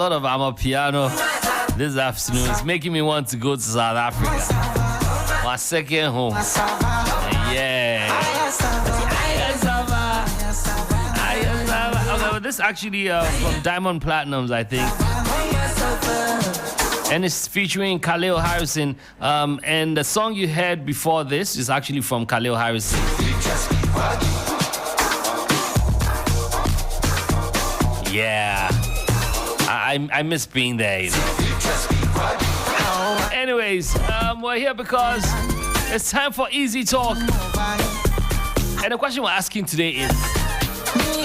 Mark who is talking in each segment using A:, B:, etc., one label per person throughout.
A: A lot of Amapiano this afternoon. It's making me want to go to South Africa. My second home. Yeah. Okay, well, this actually from Diamond Platinums, I think. And it's featuring Khalil Harrison. And the song you heard before this is actually from Khalil Harrison. Yeah. I miss being there, you know. Anyways, we're here because it's time for Easy Talk. And the question we're asking today is,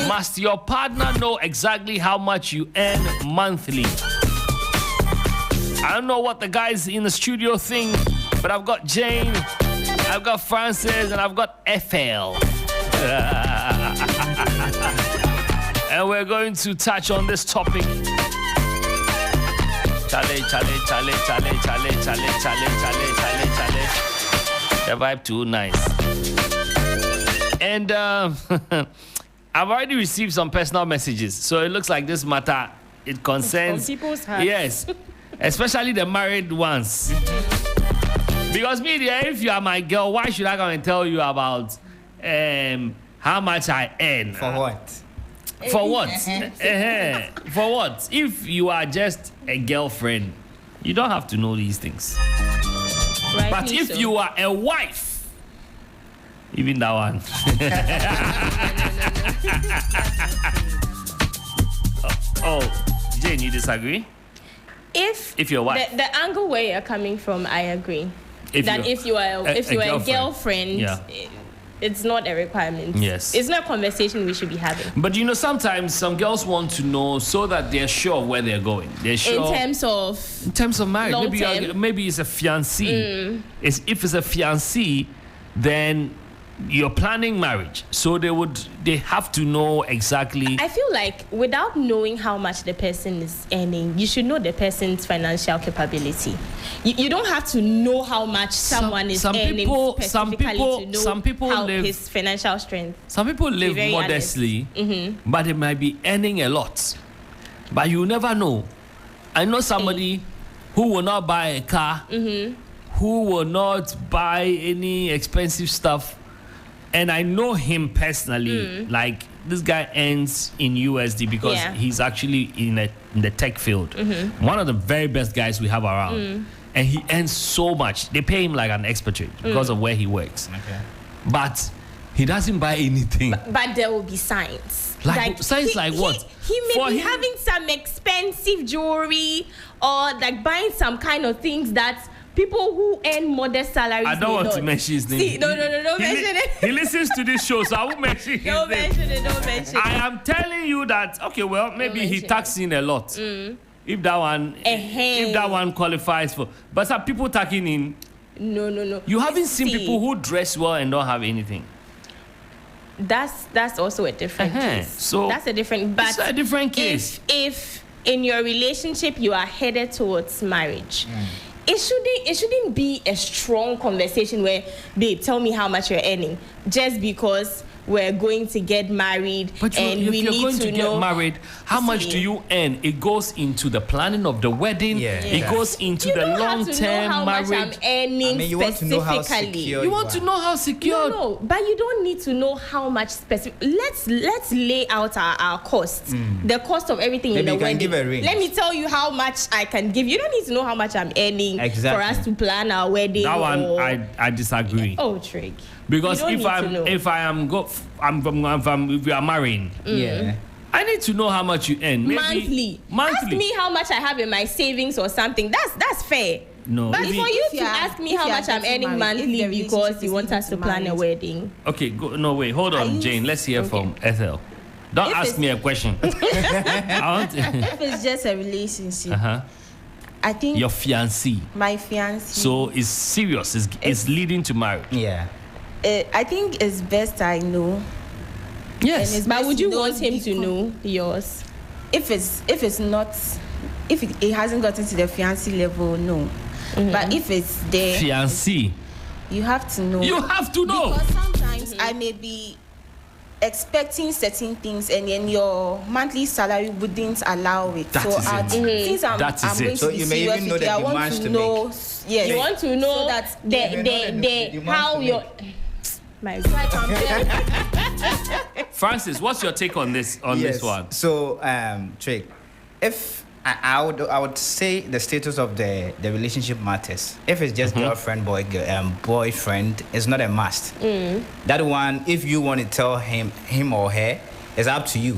A: must your partner know exactly how much you earn monthly? I don't know what the guys in the studio think, but I've got Jane, I've got Francis, and I've got FL. And we're going to touch on this topic. Chale. The vibe too nice. And I've already received some personal messages, so it looks like this matter, it concerns
B: people's hearts.
A: Yes, especially the married ones. Because me, if you are my girl, why should I come and tell you about how much I earn?
C: For what?
A: For what? For what? If you are just a girlfriend, you don't have to know these things.
B: Rightly
A: But if
B: so.
A: you are a wife, even that one. Oh, Jane, you disagree?
B: If
A: you're a wife.
B: the angle where you're coming from, I agree.
A: If
B: that
A: you're
B: if you are a girlfriend,
A: Yeah.
B: it's not a requirement.
A: Yes.
B: It's not a conversation we should be having.
A: But you know, sometimes some girls want to know so that they're sure of where they're going. They're sure.
B: In terms of
A: marriage,
B: long
A: maybe
B: term.
A: maybe it's a fiancé. If it's a fiancé, then you're planning marriage, so they have to know exactly.
B: I feel like without knowing how much the person is earning, you should know the person's financial capability. You don't have to know how much someone is earning specifically to know how his financial strength.
A: Some people live
B: very
A: modestly, but they might be earning a lot. But you never know. I know somebody who will not buy a car, who will not buy any expensive stuff. And I know him personally. Like, this guy earns in USD because he's actually in the tech field. One of the very best guys we have around. And he earns so much. They pay him like an expatriate because of where he works. Okay. But he doesn't buy anything.
B: But there will be signs.
A: Signs like what?
B: He may be having some expensive jewelry or like buying some kind of things that people who earn modest salaries.
A: I don't want to mention his name.
B: See, no, don't mention it.
A: He listens to this show, so I won't mention his name.
B: Don't mention it.
A: I am telling you that, okay, well, maybe he tax in a lot. If that one qualifies for. But some people taking in.
B: No.
A: You haven't seen people who dress well and don't have anything.
B: That's also a different case.
A: So
B: that's a different. But
A: it's a different case.
B: If in your relationship you are headed towards marriage. It shouldn't be a strong conversation where, babe, tell me how much you're earning, just because we're going to get married.
A: But
B: and
A: if
B: we
A: you're
B: need
A: going to
B: know,
A: get married, how much do you earn? It goes into the planning of the wedding. It goes into the long-term marriage.
B: Much I'm earning
C: you want to know how
B: specifically.
C: secure
A: You want to know how secure?
B: No, but you don't need to know how much specific. Let's lay out our costs. The cost of everything in the
C: Maybe you can
B: wedding.
C: give a range.
B: Let me tell you how much I can give. You don't need to know how much I'm earning
C: Exactly.
B: for us to plan our wedding.
A: That one, I disagree.
B: Oh, Trig.
A: Because
B: if
A: we are marrying, I need to know how much you earn. Maybe
B: monthly. Ask me how much I have in my savings or something. That's fair.
A: No.
B: But for you to ask me how much I'm earning monthly because you want us to plan a wedding.
A: Okay, no, wait, hold on, Jane. Let's hear from Ethel. Don't ask me a question.
D: If it's just a relationship, I think
A: your fiancé.
D: My fiancé.
A: So it's serious. It's leading to marriage.
C: Yeah.
D: I think it's best I know.
A: Yes.
B: But would you want him to know yours?
D: If it hasn't gotten to the fiancé level, no. But if it's there,
A: fiancé,
D: you have to know.
A: You have to know.
D: Because sometimes I may be expecting certain things, and then your monthly salary wouldn't allow it.
A: That is it.
D: Since I'm going
C: So
D: to
C: you
D: be
C: may
D: serious
C: even know
D: with
C: the
D: you, I want
C: demands
D: to
C: to
D: know.
C: make.
D: Yes.
B: You want to know
D: So that
B: how your my
A: Francis, what's your take on this this one?
C: So, Trick, if I would say the status of the relationship matters. If it's just girlfriend, boyfriend, it's not a must. That one, if you want to tell him or her, it's up to you,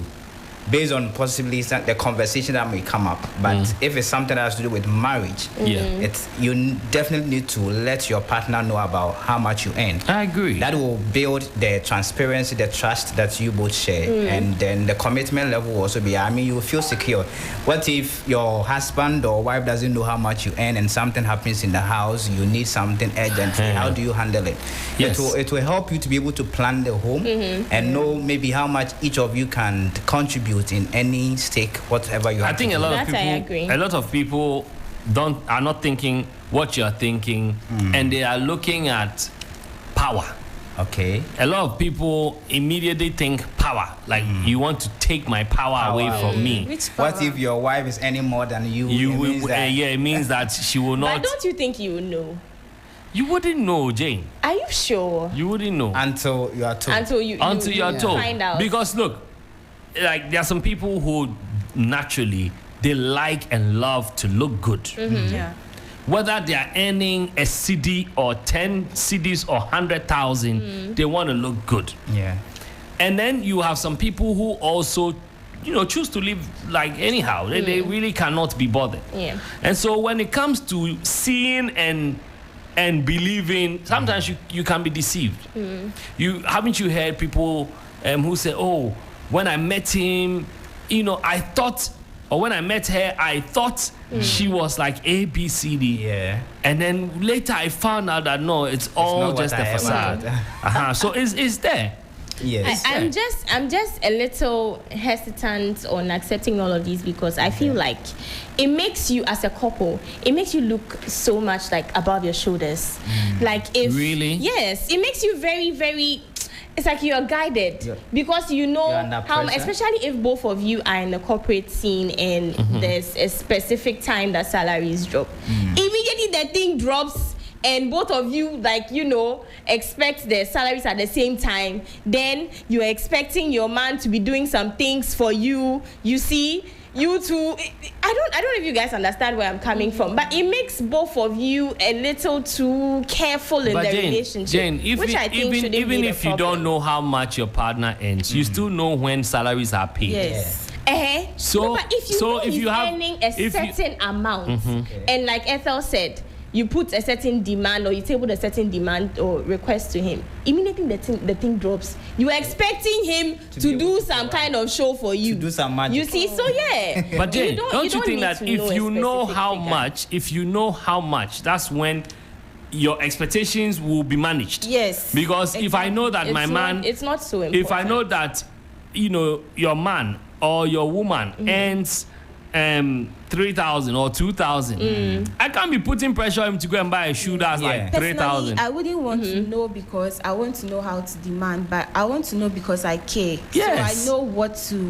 C: based on possibly the conversation that may come up. But if it's something that has to do with marriage, you definitely need to let your partner know about how much you earn.
A: I agree.
C: That will build the transparency, the trust that you both share, and then the commitment level will also be. You will feel secure. What if your husband or wife doesn't know how much you earn, and something happens in the house, you need something urgently? How do you handle it?
A: Yes.
C: It will help you to be able to plan the home and know maybe how much each of you can contribute in any stake, whatever you have.
A: I think a lot of people are not thinking what you're thinking, and they are looking at power.
C: Okay.
A: A lot of people immediately think power, like you want to take my power away from me.
D: Which power?
C: What if your wife is any more than you?
A: It means that she will not.
B: But don't you think you know?
A: You wouldn't know, Jane.
B: Are you sure?
A: You wouldn't know
C: Until you are told.
B: Until you
A: are told.
B: find out.
A: Because look, like there are some people who naturally they like and love to look good.
D: Yeah.
A: Whether they are earning a CD or 10 CDs or 100,000, they want to look good.
C: Yeah.
A: And then you have some people who also, choose to live like anyhow. They really cannot be bothered.
B: Yeah.
A: And so when it comes to seeing and believing, sometimes you can be deceived. Haven't you heard people who say, "Oh, when I met him, I thought," or "when I met her, I thought she was like A, B, C, D."
C: Yeah.
A: And then later I found out that no, it's all
C: not
A: just
C: what
A: a
C: I ever
A: facade. So it's there.
C: Yes.
B: I'm just a little hesitant on accepting all of these because I feel like it makes you as a couple, it makes you look so much like above your shoulders. Like if
A: Really?
B: Yes, it makes you very, very. It's like you're guided because you know how, especially if both of you are in the corporate scene and there's a specific time that salaries drop. Immediately the thing drops and both of you expect their salaries at the same time, then you're expecting your man to be doing some things for you. You see, you two, I don't know if you guys understand where I'm coming from, but it makes both of you a little too careful in the relationship.
A: Jane,
B: which I think
A: even if you don't know how much your partner earns, you still know when salaries are paid.
B: Yes. But if you are earning a certain amount, and like Ethel said, you put a certain demand or you table a certain demand or request to him, immediately the thing drops. You are expecting him to do some kind of show for you.
C: To do some magic.
B: You see, so yeah.
A: But Jane, don't you think that if you know how much, that's when your expectations will be managed?
D: Yes.
A: Because if I know that
B: it's not so important.
A: If I know that, your man or your woman earns 3,000 or 2,000. I can't be putting pressure on him to go and buy a shoe that's like 3,000.
D: I wouldn't want to know because I want to know how to demand, but I want to know because I care.
A: Yes.
D: So I know what to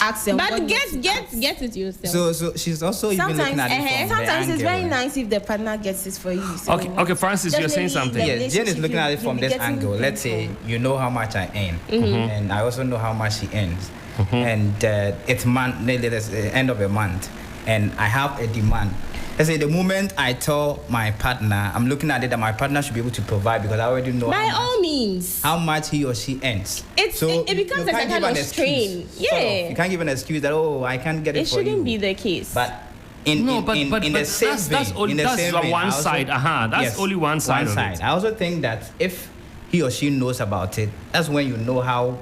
D: ask them.
B: But get it yourself.
C: So she's also even looking at it from
D: sometimes
C: the
D: it's very
C: angle.
D: nice if the partner gets it for you. So
A: Okay, Francis, you're saying something.
C: Yes, Jane is looking at it from this angle. Let's say you know how much I earn, and I also know how much she earns. And it's nearly the end of a month, and I have a demand. Let's say the moment I tell my partner, I'm looking at it that my partner should be able to provide because I already know
B: by all means
C: how much he or she earns.
B: It becomes a kind of strain. Yeah.
C: You can't give an excuse that I can't get it for you.
B: It shouldn't be the case.
C: But in the same vein,
A: that's one side. That's only one side of it.
C: I also think that if he or she knows about it, that's when you know how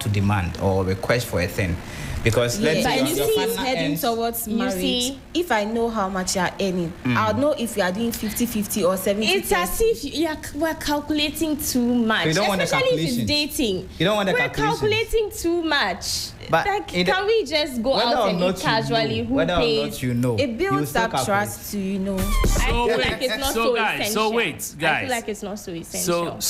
C: to demand or request for a thing. Because let's say
D: but
C: your partner
D: heading
C: ends-
D: towards marriage. If I know how much you are earning, I'll know if you are doing 50-50 or 70.
B: It's as if we're calculating too much.
C: So you don't want the
B: Especially if it's
C: calculations.
B: dating.
C: You don't want the
B: we're
C: calculations.
B: calculating too much.
C: But
B: like,
C: it-
B: can we just go
C: whether
B: out
C: or
B: and
C: not
B: eat casually?
C: you know,
B: Who
C: whether or
B: pays?
C: not you know,
D: It
C: you
D: builds
C: still
D: up
C: calculate.
D: trust to, you know.
B: I feel
A: wait,
B: like it's not
A: so
B: so
A: guys,
B: essential.
A: so wait,
B: I
A: guys.
B: feel like it's not so essential.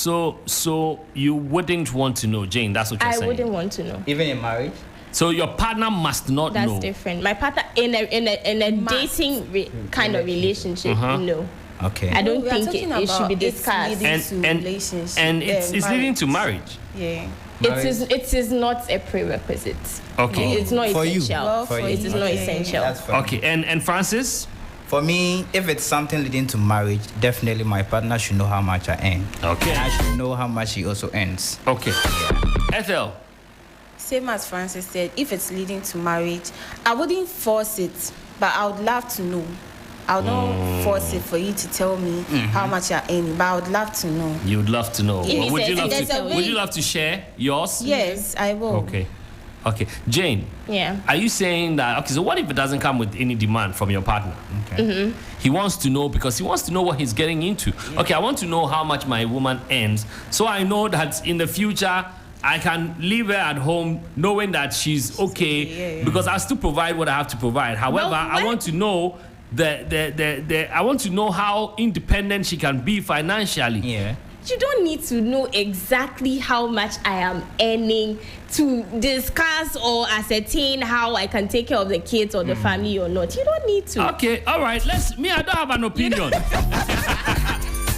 A: So you wouldn't want to know, Jane. That's what you're
B: I
A: saying.
B: wouldn't want to know.
C: Even in marriage.
A: So your partner must not
B: That's
A: know.
B: different. My partner in a dating kind of relationship, no.
C: Okay.
B: I don't
D: We are
B: think
D: talking
B: it should
D: about
B: be
D: it's
B: discussed.
D: leading
A: And-
D: to
A: and-
D: relationship,
A: And it's leading to marriage.
D: Yeah.
B: It is not a prerequisite.
A: Okay.
B: It's not
C: For you.
B: essential.
D: Well,
C: For you.
B: It is not
C: Okay.
B: essential.
C: That's fine.
A: Okay. And Francis?
C: For me, if it's something leading to marriage, definitely my partner should know how much I earn.
A: Okay.
C: And I should know how much he also earns.
A: Okay. Ethel?
D: Same as Francis said, if it's leading to marriage, I wouldn't force it, but I would love to know. I would not force it for you to tell me how much you're earning, but I would love to know.
A: You would love to know.
B: If
A: Would
B: he
A: you
B: says
A: love
B: there's a
A: to?
B: way-
A: Would you love to share yours?
D: Yes, I will.
A: Okay. Okay. Jane,
B: Yeah.
A: are you saying that? Okay. So what if it doesn't come with any demand from your partner?
C: Okay.
A: He wants to know because he wants to know what he's getting into. Okay, I want to know how much my woman earns, so I know that in the future I can leave her at home knowing that she's okay, because I still provide what I have to provide. However, I
B: when-
A: want to know I want to know how independent she can be financially.
C: Yeah.
B: You don't need to know exactly how much I am earning to discuss or ascertain how I can take care of the kids or the family or not. You don't need to.
A: Okay, all right. I don't have an opinion.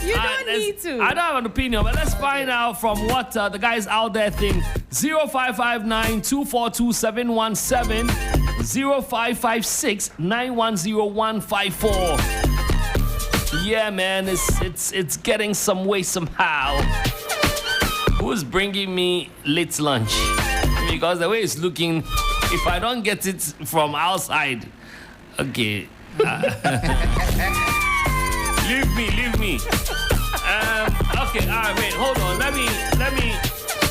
B: You don't need to.
A: I don't have an opinion, but let's find out from what the guys out there think. 0559 242 717 0556 910154. Yeah, man, it's getting some way somehow. Who's bringing me late lunch? Because the way it's looking, if I don't get it from outside, okay. Leave me. Okay, all right, wait, hold on.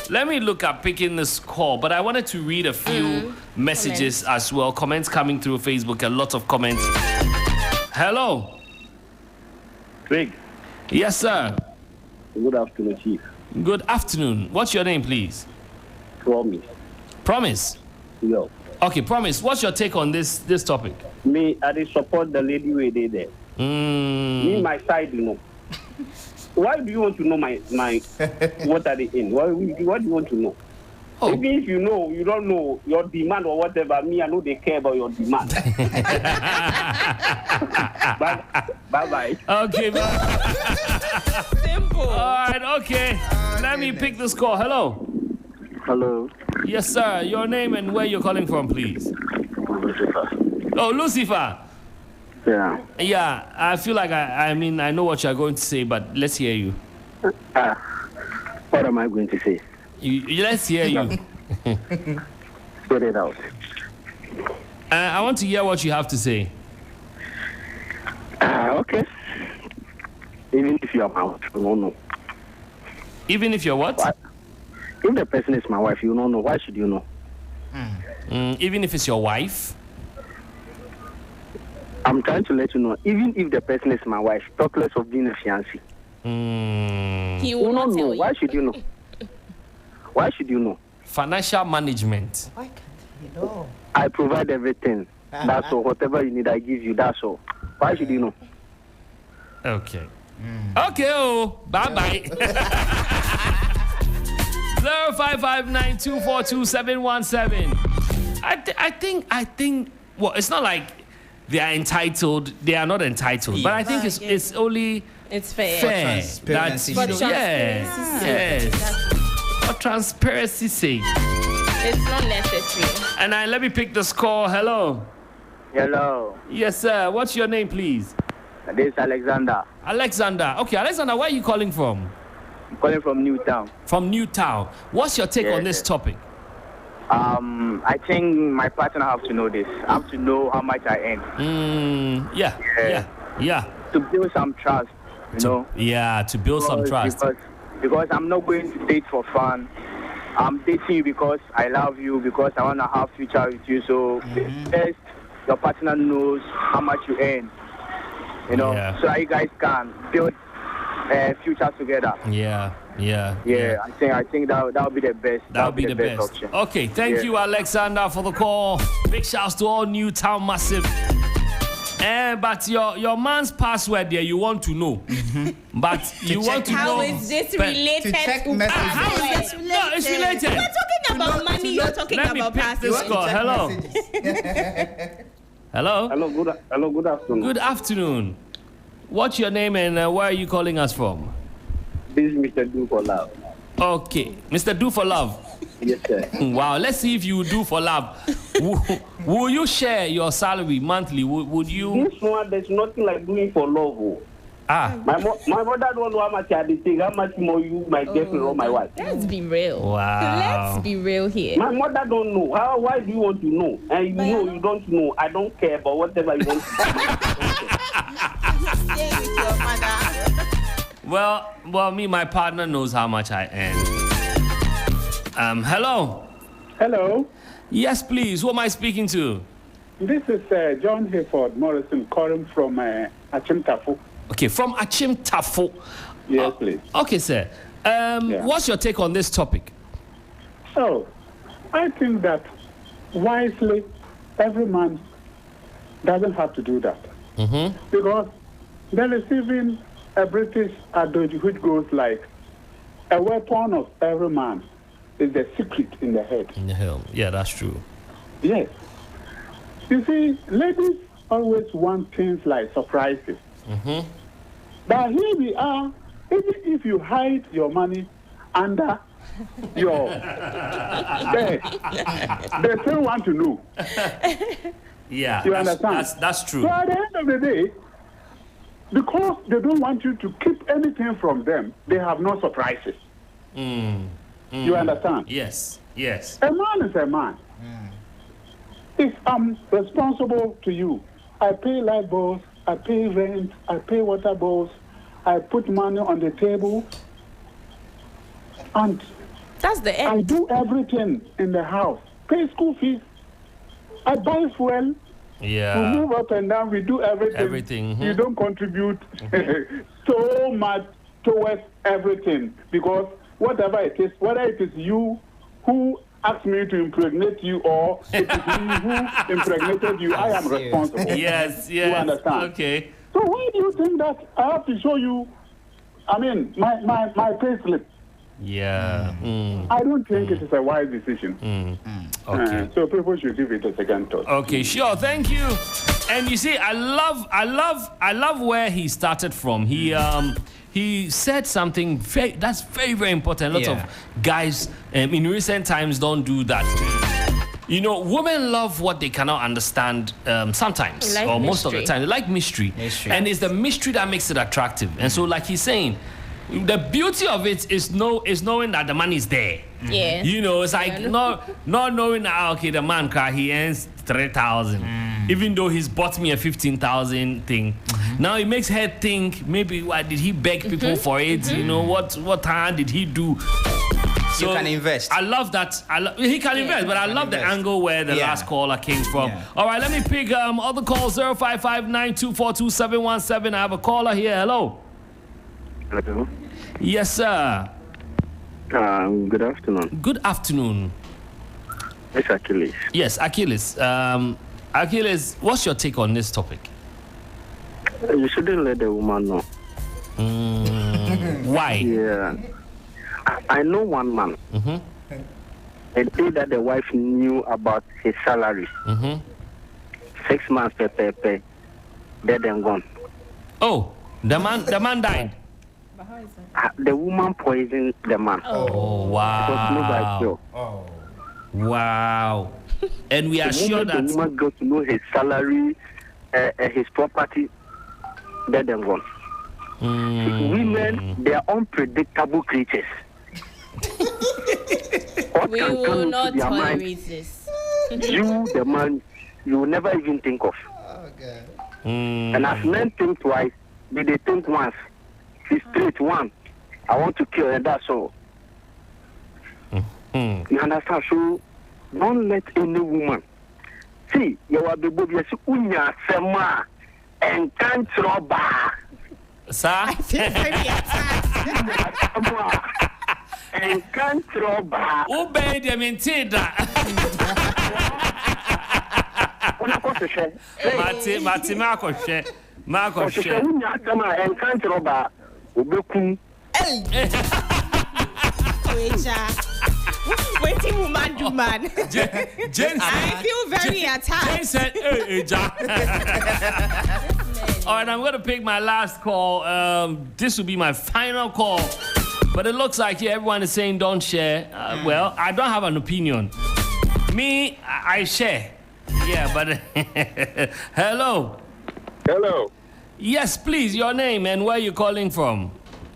A: Let me look at picking this call, but I wanted to read a few messages as well. Comments coming through Facebook, a lot of comments. Hello.
E: Craig,
A: Yes, sir.
E: good afternoon, Chief.
A: Good afternoon. What's your name, please?
E: Promise.
A: Promise.
E: Yo.
A: Okay, Promise. What's your take on this topic?
E: Me, I dey support the lady way they there. Me, my side, you know. Why do you want to know my what are they in? What do you want to know?
A: Oh.
E: Even if you know, you don't know your demand or whatever. Me, I know they care about your demand. Bye.
A: Okay, man.
B: Simple.
A: All right, okay. Let me pick this call. Hello.
E: Hello.
A: Yes, sir. Your name and where you're calling from, please.
E: Lucifer.
A: Oh, Lucifer.
E: Yeah.
A: Yeah, I feel like I mean, I know what you're going to say, but let's hear you.
E: What am I going to say?
A: Let's hear you.
E: Get it out.
A: I want to hear what you have to say.
E: Okay. Even if you are my wife, you don't know.
A: Even if you're what?
E: What? If the person is my wife, you don't know. Why should you know?
A: Even if it's your wife?
E: I'm trying to let you know. Even if the person is my wife, talk less of being a fiancé.
B: He
E: You
B: will not
E: don't know.
B: tell you.
E: Why should you know? Why should you know?
A: Financial management.
C: Why can't you know?
E: I provide everything. That's all. Whatever you need, I give you. That's all. Why should you know?
A: Okay. Okay, oh, bye-bye. 0559242717. I think, well, it's not like they are entitled. They are not entitled. But I think it's only
B: It's fair.
A: fair.
C: transparency.
A: That,
C: For
A: yes. For transparency's sake.
B: It's not necessary.
A: And let me pick this call. Hello.
E: Hello.
A: Yes, sir. What's your name, please?
E: This is Alexander.
A: Alexander. Okay, Alexander, where are you calling from?
E: I'm calling from Newtown.
A: From Newtown. What's your take on this topic?
E: I think my partner have to know this. I have to know how much I earn.
A: Yeah.
E: To build some trust, you know.
A: Yeah, to build some trust.
E: Because I'm not going to date for fun. I'm dating you because I love you, because I want to have future with you. So first, your partner knows how much you earn, you know, so that you guys can build future together.
A: Yeah.
E: I think that would be the best.
A: That would be the best
E: option.
A: Okay, thank you, Alexander, for the call. Big shouts to all Newtown Massive. But your man's password there, you want to know. But you want to know.
B: How is this related to
C: messages?
B: How is this related?
A: No, it's related.
B: We're talking about money, you're talking about password.
A: This call. Hello. Hello.
E: Hello, good afternoon.
A: Good afternoon. What's your name and where are you calling us from?
E: This is Mr. Do for Love.
A: Okay, Mr. Do for Love.
E: Yes, sir.
A: Wow, let's see if you do for love. Will you share your salary monthly? Would you?
E: This one, there's nothing like doing for love. My mother don't know how much I think, how much more you, my girlfriend or my wife.
B: Let's be real.
A: Wow.
B: Let's be real here.
E: My mother don't know. Why do you want to know? And you know you don't know. I don't care about whatever you want to
D: Stay with your mother.
A: Well, my partner knows how much I earn. Hello.
F: Hello.
A: Yes, please. Who am I speaking to?
F: This is John Hayford Morrison calling from Achimtafo.
A: Okay, from Achimtafo.
F: Yes, please.
A: Okay, sir. What's your take on this topic?
F: So, I think that wisely, every man doesn't have to do that. Because there is even a British adage which goes like, a weapon of every man is the secret in the head.
A: In the hell. Yeah, that's true.
F: Yes. You see, ladies always want things like surprises. But here we are, even if you hide your money under your bed, they still want to know.
A: Yeah,
F: You understand?
A: That's true.
F: So at the end of the day, because they don't want you to keep anything from them, they have no surprises. You understand?
A: Yes.
F: A man is a man. If I'm responsible to you, I pay light bills, I pay rent, I pay water bills, I put money on the table, and
B: That's the
F: I
B: end.
F: do everything in the house. Pay school fees, I buy fuel,
A: Yeah.
F: we move up and down, we do everything.
A: Everything,
F: You don't contribute so much towards everything, because whatever it is, whether it is you who asked me to impregnate you or it is me who impregnated you, I am responsible.
A: Yes.
F: You understand?
A: Okay.
F: So why do you think that I have to show you, my pay slip?
A: Yeah.
F: I don't think it is a wise decision.
A: Okay.
F: So people should give it a second thought.
A: Okay, sure. Thank you. And you see, I love where he started from. He said something that's very, very important. Lots of guys in recent times don't do that. You know, women love what they cannot understand sometimes,
B: Like
A: or most of the
B: mystery.
A: time. They like mystery. And it's the mystery that makes it attractive. And so, like he's saying, the beauty of it is knowing that the money is there.
B: Yeah.
A: You know, it's like not knowing that, okay, the man he earns 3,000, even though he's bought me a 15,000 thing. Now it makes her think, maybe why did he beg people for it? You know, what time did he do?
C: So, you can invest.
A: I love that. He can invest, but I love the angle where the last caller came from. All right, let me pick other calls. 0559242717. I have a caller here. Hello.
E: Hello.
A: Yes, sir.
E: Good afternoon.
A: Good afternoon.
E: It's Achilles.
A: Yes, Achilles. Achilles, what's your take on this topic?
E: You shouldn't let the woman know.
A: Why?
E: Yeah. I know one man. A day that the wife knew about his salary. 6 months, pay, dead and gone.
A: Oh, the man died.
E: The woman poisoned the man.
A: Oh,
E: wow.
A: Wow. And we are sure that
E: the woman got to know his salary, his property, dead and gone. Women, they are unpredictable creatures.
B: We will not tolerate this.
E: You, the man, you will never even think of. And as men think twice, they think once. He's straight one. I want to kill, and that's all.
G: You understand? So don't let any woman see you are the baby unya sema and can't roba.
A: Sir,
B: I feel very attacked.
G: And can't roba.
A: Obey them in Tidra. Mati, Marco,
G: unya sema and can't roba. Ubekum.
B: Waiting woman do man. I feel very attacked.
A: Jane said, all right, I'm going to pick my last call. This will be my final call. But it looks like everyone is saying don't share. Well, I don't have an opinion. Me, I share. Yeah, but hello.
H: Hello.
A: Yes, please, your name and where you calling from?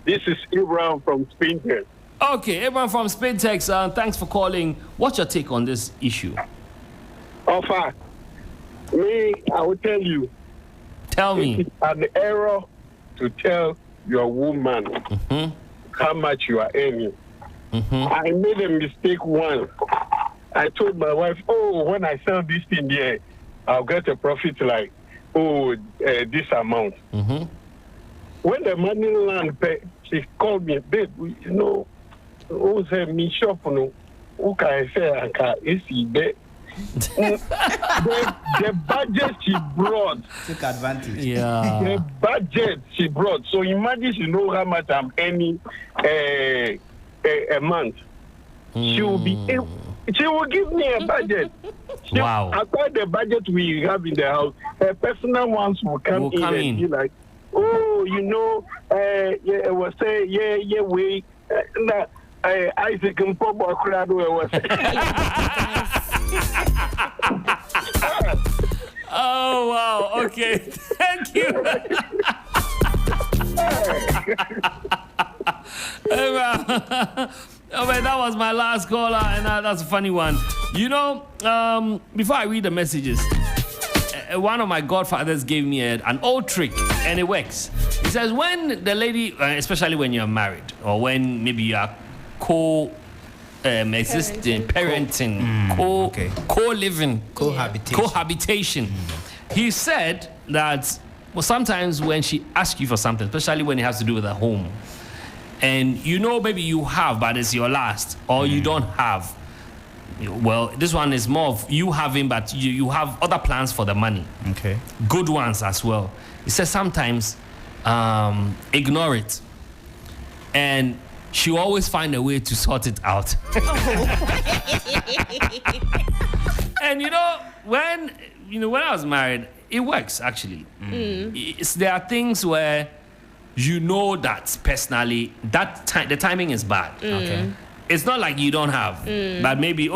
H: This is Abraham from Spintex.
A: Okay, everyone from Spintex, thanks for calling. What's your take on this issue?
H: Offer. Me, I will tell you.
A: Tell me.
H: It's an error to tell your woman how much you are earning. I made a mistake once. I told my wife, when I sell this thing here, I'll get a profit like, this amount. When the money land, she called me, babe, who said me shop, who can I say, the budget she brought.
C: Took advantage.
A: Yeah.
H: The budget she brought. So imagine she know how much I'm earning a month. She will be able, she will give me a budget.
A: Wow.
H: After the budget we have in the house, her personal ones will come in and be like, I was saying, we Isaac and Papa Crado was.
A: Oh, wow. Okay. Thank you. Oh, man, that was my last caller, and that's a funny one. Before I read the messages, one of my godfathers gave me an old trick, and it works. He says, when the lady, especially when you're married, or when maybe you are existing, parenting, co-living, cohabitation. He said that sometimes when she asks you for something, especially when it has to do with a home, and maybe you have, but it's your last, or you don't have. Well, this one is more of you having, but you have other plans for the money.
C: Okay.
A: Good ones as well. He says sometimes ignore it. And she always find a way to sort it out. And when I was married, it works actually. There are things where that personally the timing is bad. Okay. It's not like you don't have, but maybe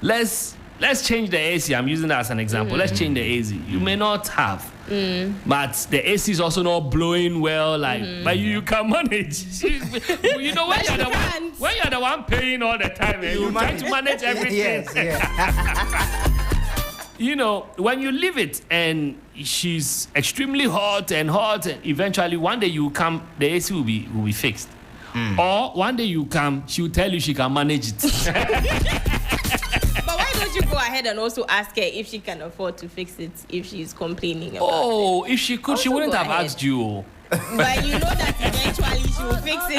A: let's change the AC. I'm using that as an example. Let's change the AC. You may not have. But the AC is also not blowing well, but you can manage. When you're the one paying all the time, you try to manage everything. Yes, when you leave it and she's extremely hot, and eventually one day you come, the AC will be fixed. Or one day you come, she will tell you she can manage it.
B: But why don't you go ahead and also ask her if she can afford to fix it if she's complaining about it?
A: If she could, she wouldn't have asked you.
B: But you know that eventually she will fix it.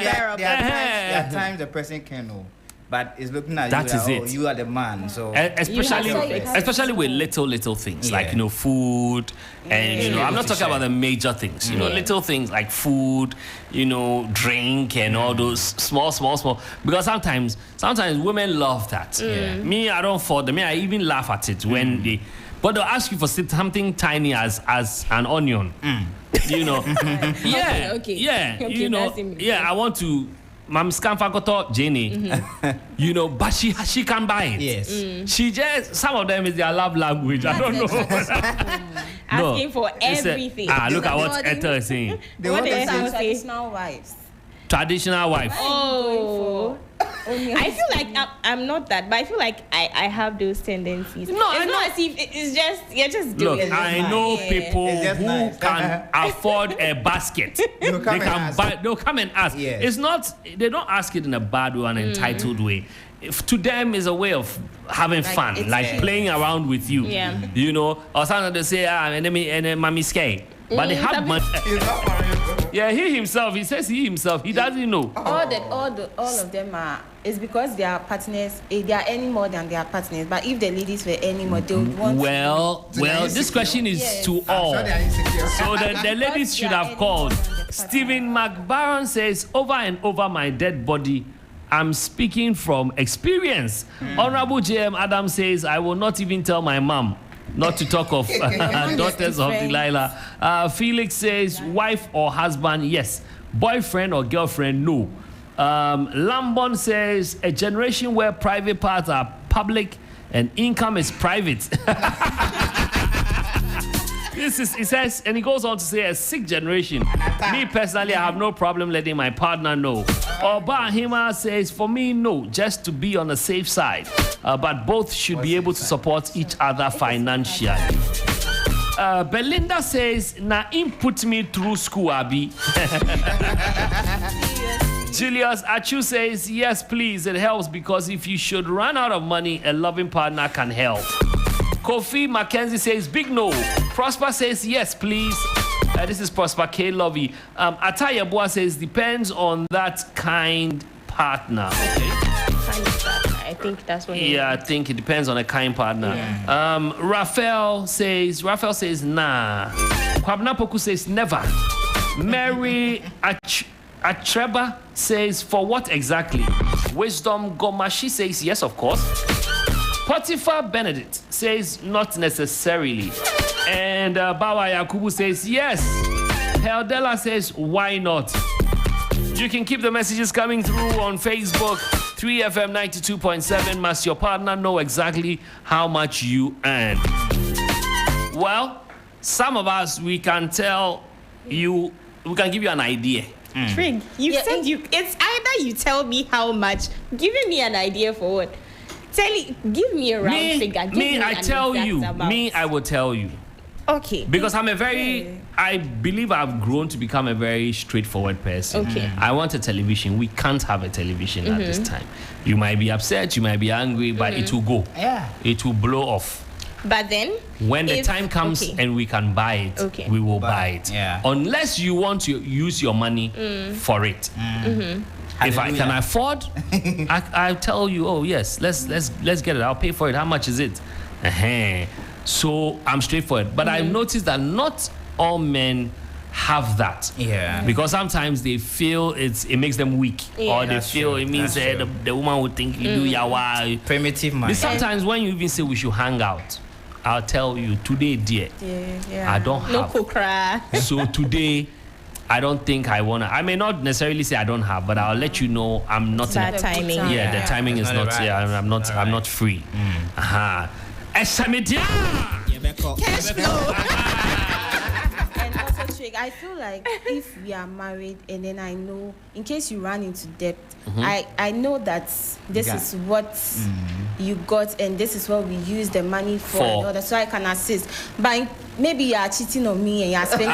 C: There are times the person can know. But it's looking at you are the man. So especially with little things like food, and I'm not talking about the major things. Little things like food, drink, and all those small. Because sometimes women love that. Me, I don't for them. I even laugh at it when they. But they'll ask you for something tiny as an onion. Yeah. Okay. I want to. Mam Scanfagoto Jenny, but she can buy it. Yes.
A: She just, some of them is their love language. I don't know.
B: Asking for everything.
A: Look at what Etta is saying.
D: They want traditional wives.
A: Traditional wife.
B: Oh. I feel like I'm not that, but I feel like I have those tendencies.
A: No,
B: it's not as if it's just you're just doing it.
A: Look, I know people who can afford a basket. They'll come and ask.
C: Yes.
A: It's not. They don't ask it in a bad way, an entitled way. If to them is a way of having fun, like playing around with you.
B: Yeah.
A: You know, or sometimes they say, and then mommy scared. But they have money. Yeah, he says he himself, he doesn't know.
D: All of them are. It's because they are partners. They are earning more than their partners. But if the ladies were earning more, they would want.
A: Well, this question is to all. So the ladies should have called. Stephen McBaron says, over and over my dead body. I'm speaking from experience. Honorable JM Adam says, I will not even tell my mom. Not to talk of daughters of Delilah. Felix says, wife or husband, yes. Boyfriend or girlfriend, no. Lambon says, a generation where private parts are public and income is private. He says, and he goes on to say, a sick generation. Me personally, I have no problem letting my partner know. Obahima says, for me, no, just to be on the safe side. But both should be able to support each other financially. Belinda says, na input me through school, Abi. Julius Achu says, yes, please, it helps because if you should run out of money, a loving partner can help. Kofi Mackenzie says, big no. Prosper says, yes, please. This is Prosper K. Lovey. Ataya Boa says, depends on that kind partner. Okay.
B: I think that's what.
A: I think it depends on a kind partner. Yeah. Raphael says, nah. Kwabna Poku says, never. Mary Atreba says, for what exactly? Wisdom Gomashi says, yes, of course. Potiphar Benedict says, not necessarily. And Bawa Yakubu says, yes. Heldela says, why not? You can keep the messages coming through on Facebook. 3FM 92.7. Must your partner know exactly how much you earn? Well, some of us, we can tell you, we can give you an idea.
B: Trig, it's either you tell me how much, giving me an idea for what? Give me a round figure.
A: I will tell you.
B: Okay.
A: Because I believe I've grown to become a very straightforward person.
B: Okay.
A: I want a television. We can't have a television at this time. You might be upset, you might be angry, but it will go. Yeah. It will blow off.
B: But then,
A: when the time comes and we can buy it, we will buy it. Yeah. Unless you want to use your money for it. If I can afford, I'll tell you, oh yes, let's get it. I'll pay for it. How much is it? So I'm straightforward. But I've noticed that not all men have that. Yeah. Because sometimes they feel it makes them weak. Yeah. Or they feel it means the woman would think you do yawa.
C: Primitive man.
A: Sometimes when you even say we should hang out, I'll tell you, today, dear, I don't have.
B: No cry.
A: So today, I don't think I wanna. I may not necessarily say I don't have, but I'll let you know I'm not.
B: Bad timing.
A: Yeah, the timing is not. Right. Yeah, I'm not. I'm not free. Cash
D: flow. And also, Trig, I feel like if we are married and then I know, in case you run into debt, I know that this is what you got and this is what we use the money for. In order, so I can assist. But maybe you are cheating on me and you are spending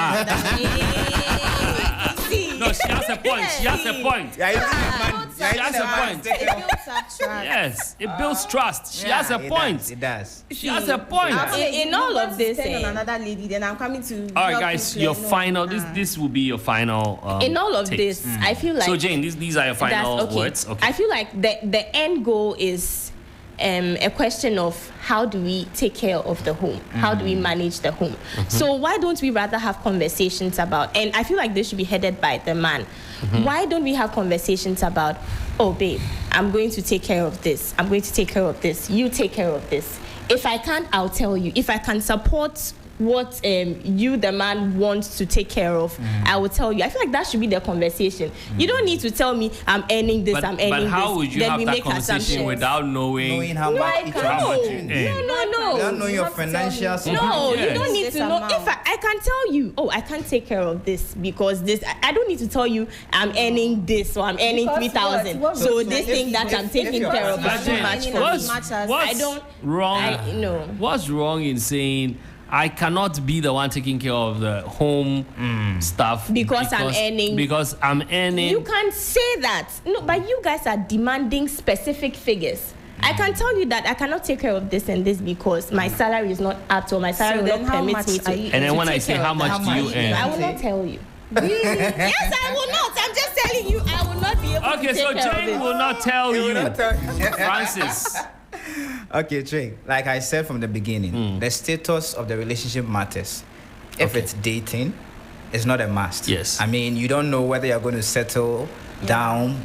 A: No, she has a point. She has a point. She has a point.
D: It builds up trust.
A: Yes, it builds trust. She has a point.
C: It does.
A: She has a point.
B: In all of this,
D: on another lady, then I'm coming to.
A: All right, guys, your final. This will be your final.
B: In all of this, I feel like.
A: So Jane, these are your final words. Okay.
B: I feel like the end goal is a question of how do we take care of the home? How do we manage the home? So why don't we rather have conversations about, and I feel like this should be headed by the man. Why don't we have conversations about, oh babe, I'm going to take care of this. I'm going to take care of this. You take care of this. If I can't, I'll tell you. If I can support what you, the man, wants to take care of, I will tell you. I feel like that should be the conversation. You don't need to tell me I'm earning this, I'm earning this.
A: But how would you have that conversation without knowing
C: how much each other is
B: No.
C: You don't know your financial situation.
B: No, you don't need to know. If I can tell you, I can't take care of this because this, I don't need to tell you I'm earning this or I'm earning 3,000. So this thing that I'm taking care of is too much for me.
A: What's wrong in saying I cannot be the one taking care of the home stuff
B: because I'm earning.
A: Because I'm earning.
B: You can't say that. No, but you guys are demanding specific figures. I can tell you that I cannot take care of this and this because my salary is not up to, my salary will not permit me to.
A: And then when I say how much do you earn,
B: I will not tell you. Yes, I will not. I'm just telling you, I will not be able to take care of it.
A: Okay, so Jane will not tell you. Francis.
C: Okay, Trey, like I said from the beginning, the status of the relationship matters. If it's dating, it's not a must.
A: Yes.
C: I mean, you don't know whether you're going to settle down